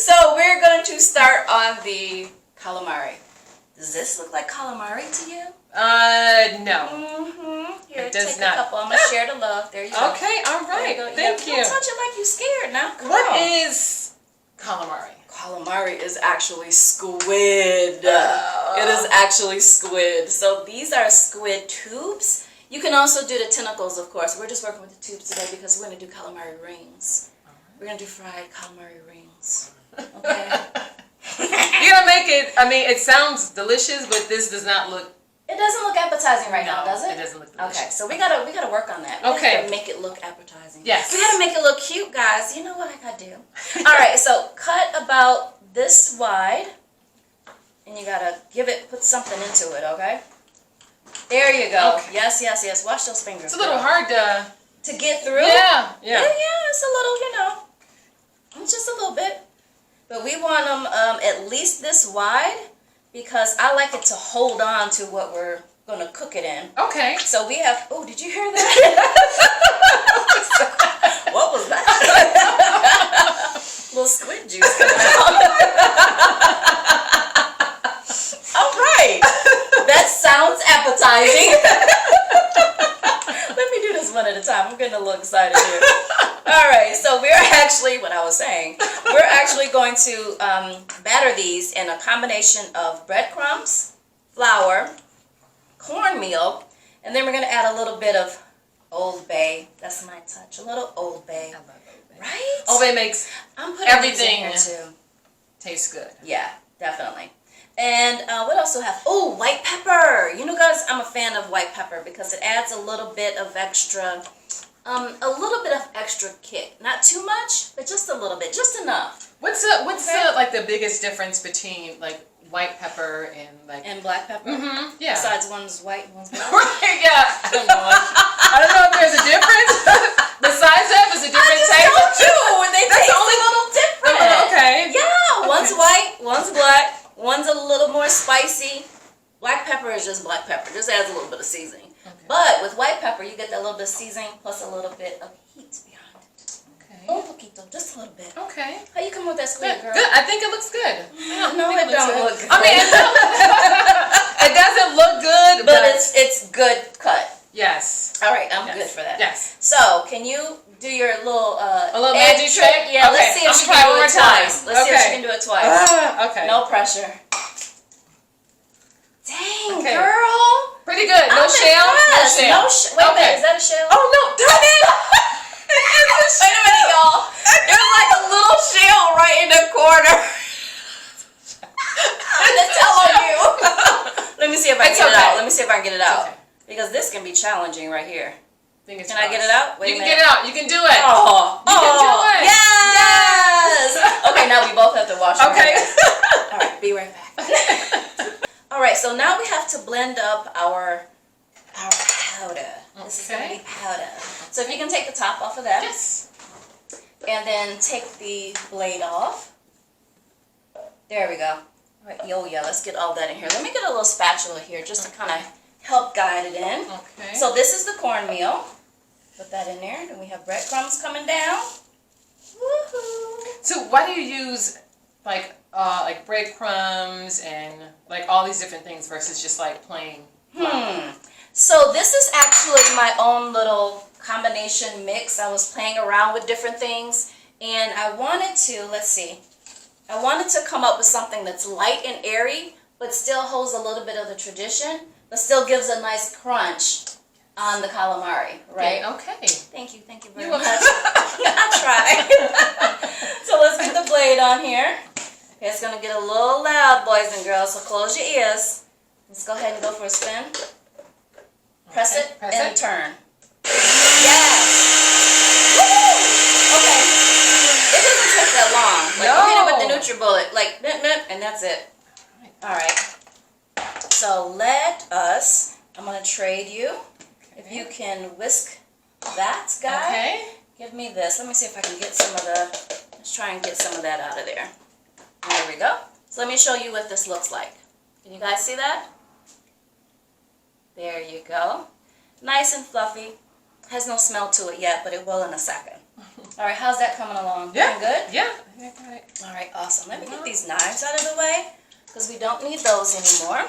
So we're going to start on the calamari. Does this look like calamari to you? No. Here, it does take not. a couple. I'm going to share the love. There you go. Okay, all right. Thank you. Don't touch it like you scared now. Come What on. is calamari? Calamari is actually squid. It is actually squid. So these are squid tubes. You can also do the tentacles, of course. We're just working with the tubes today because we're going to do calamari rings. We're going to do fried calamari rings. Okay? You're going to make it, I mean, it sounds delicious, but this does not look... It doesn't look appetizing right now, does it? It doesn't look delicious. Okay, so we gotta work on that. We gotta make it look appetizing. Yes. We gotta make it look cute, guys. You know what I gotta do. Alright, so cut about this wide. And you gotta put something into it, okay? There you go. Okay. Yes. Watch those fingers. It's a little hard to get through. Yeah. Yeah, it's a little, it's just a little bit. But we want them at least this wide because I like it to hold on to what we're going to cook it in. Okay. So we have, oh, did you hear that? What was that? Little squid juice coming out. All right. That sounds appetizing. Let me do this one at a time. I'm getting a little excited here. All right, so we're actually, what I was saying, we're actually going to batter these in a combination of breadcrumbs, flour, cornmeal, and then we're going to add a little bit of Old Bay. That's my touch, a little Old Bay. I love Old Bay. Right? Old Bay makes everything taste good. Yeah, definitely. And what else do I have? Oh, white pepper. You know, guys, I'm a fan of white pepper because it adds a little bit of extra kick. Not too much, but just a little bit, just enough. What's the biggest difference between like white pepper and black pepper? Mm-hmm. Yeah. Besides, one's white and one's black. Right. Yeah. I don't know if there's a difference. Besides that, there's a different taste. I just told you. They taste a little different. Okay. Yeah. One's white, one's black. One's a little more spicy. Black pepper is just black pepper. Just adds a little bit of seasoning. Okay. But with white pepper, you get that little bit of seasoning plus a little bit of heat behind it. Okay. Un poquito, just a little bit. Okay. How you come with that squid, girl? Good. I think it looks good. No, it don't look good. I mean, it doesn't look good, but it's good cut. Yes. All right, I'm good for that. Yes. So, can you do your little magic trick? Yeah, let's see if she can do it twice. Let's see if she can do it twice. Okay. No pressure. Dang, girl. Pretty good. No shell? No shell. Wait a minute, is that a shell? Oh, no. Darn it. Wait a minute, y'all. There's like a little shell right in the corner. I'm just telling you. Let me see if I can get it out. Let me see if I can get it out. Okay. Because this can be challenging right here. Can I get it out? Wait a minute. You can get it out. You can do it. Oh, you can do it. Yes. Okay, now we both have to wash our hands. All right, be right back. All right, so now we have to blend up our powder. Okay. This is going to be powder. So if you can take the top off of that. Yes. And then take the blade off. There we go. All right, yeah, let's get all that in here. Let me get a little spatula here just to kind of help guide it in. Okay. So this is the cornmeal. Put that in there. Then we have breadcrumbs coming down. Woohoo! So why do you use like breadcrumbs and like all these different things versus just like plain flour? So this is actually my own little combination mix. I was playing around with different things and I wanted to come up with something that's light and airy but still holds a little bit of the tradition but still gives a nice crunch on the calamari, right? Okay. Thank you very much. I tried. So let's get the blade on here. Okay, it's going to get a little loud, boys and girls, so close your ears. Let's go ahead and go for a spin. Press it and turn. Yes. Woo! Okay. It doesn't take that long. Like, you hit it with the NutriBullet. Like, and that's it. All right. So I'm going to trade you. If you can whisk that, guy. Okay. Give me this. Let me see if I can get some of let's try and get some of that out of there. There we go. So let me show you what this looks like. Can you guys see that? There you go. Nice and fluffy. Has no smell to it yet, but it will in a second. All right, how's that coming along? Yeah. Doing good? Yeah. All right, awesome. Let me get these knives out of the way because we don't need those anymore.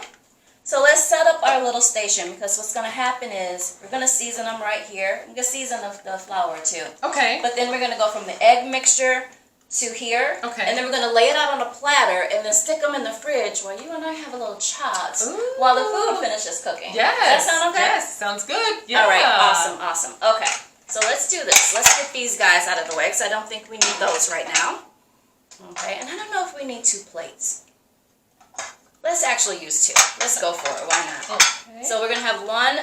So let's set up our little station because what's going to happen is we're going to season them right here. We're going to season the flour too. Okay. But then we're going to go from the egg mixture to here. Okay. And then we're going to lay it out on a platter and then stick them in the fridge while you and I have a little chat Ooh. while the food finishes cooking. Yes. Does that sound okay? Yes, sounds good. Yeah. All right, awesome, awesome. Okay, so let's do this. Let's get these guys out of the way because I don't think we need those right now. Okay, and I don't know if we need 2 plates. Let's actually use 2. Let's go for it. Why not? Okay. So we're going to have one,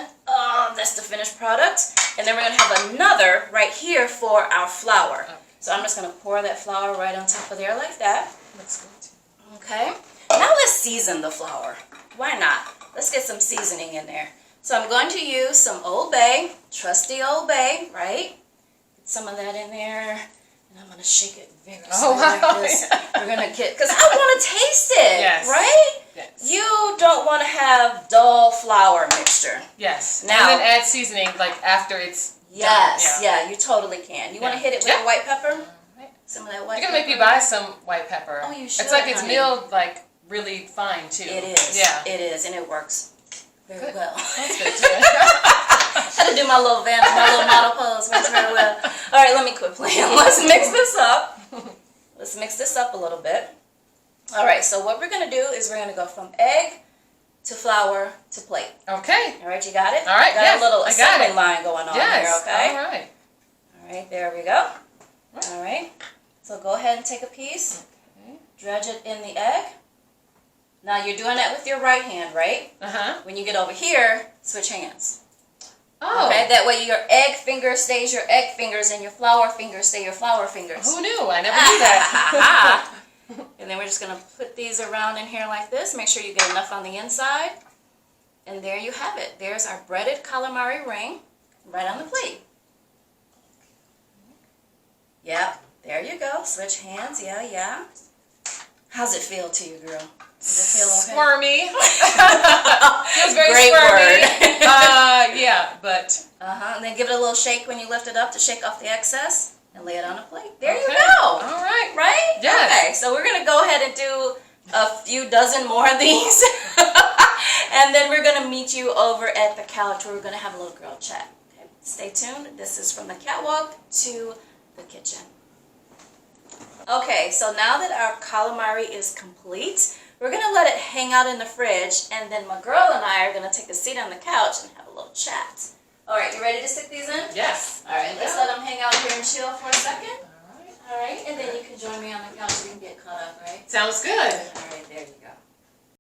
that's the finished product, and then we're going to have another right here for our flour. Okay. So I'm just going to pour that flour right on top of there like that. Looks good. Okay, now let's season the flour. Why not? Let's get some seasoning in there. So I'm going to use some Old Bay, trusty Old Bay, right? Get some of that in there, and I'm going to shake it vigorously like this. We're going to get, because I want to taste it, Yes. right? Yes. You don't want to have dull flour mixture. Yes. Now, and then add seasoning like after it's yes, done. Yeah. yeah, you totally can. You want to hit it with a white pepper? Some of that white You're pepper. gonna make me buy some white pepper. Oh, you should, It's like it's honey. milled like really fine too. It is. Yeah. It is, and it works very Good. well. That's good too. Had to do my little model pose. Works very well. All right, let me quit playing. Let's mix this up. Let's mix this up a little bit. All right, so what we're gonna do is we're gonna go from egg to flour to plate. Okay. All right, you got it? All right, Got yes, a little I got assembly it. line going on Yes. here, okay? All right. All right, there we go. All right, so go ahead and take a piece, Okay. dredge it in the egg. Now you're doing that with your right hand, right? Uh-huh. When you get over here, switch hands. Oh. Okay, that way your egg finger stays your egg fingers and your flour fingers stay your flour fingers. Who knew? I never knew that. And then we're just going to put these around in here like this. Make sure you get enough on the inside. And there you have it. There's our breaded calamari ring right on the plate. Yep, there you go. Switch hands. Yeah, yeah. How's it feel to you, girl? Does it feel okay? Squirmy. Feels very Great squirmy. word. Yeah, but. And then give it a little shake when you lift it up to shake off the excess. And lay it on a plate. There you Okay. go. All right. Right? Yes. Okay, so we're going to go ahead and do a few dozen more of these. And then we're going to meet you over at the couch where we're going to have a little girl chat. Okay, stay tuned. This is from the catwalk to the kitchen. Okay, so now that our calamari is complete, we're going to let it hang out in the fridge. And then my girl and I are going to take a seat on the couch and have a little chat. All right, you ready to stick these in? Yes. All right, let's let them hang out here and chill for a second. All right. All right, and then you can join me on the couch so we can get caught up, right? Sounds good.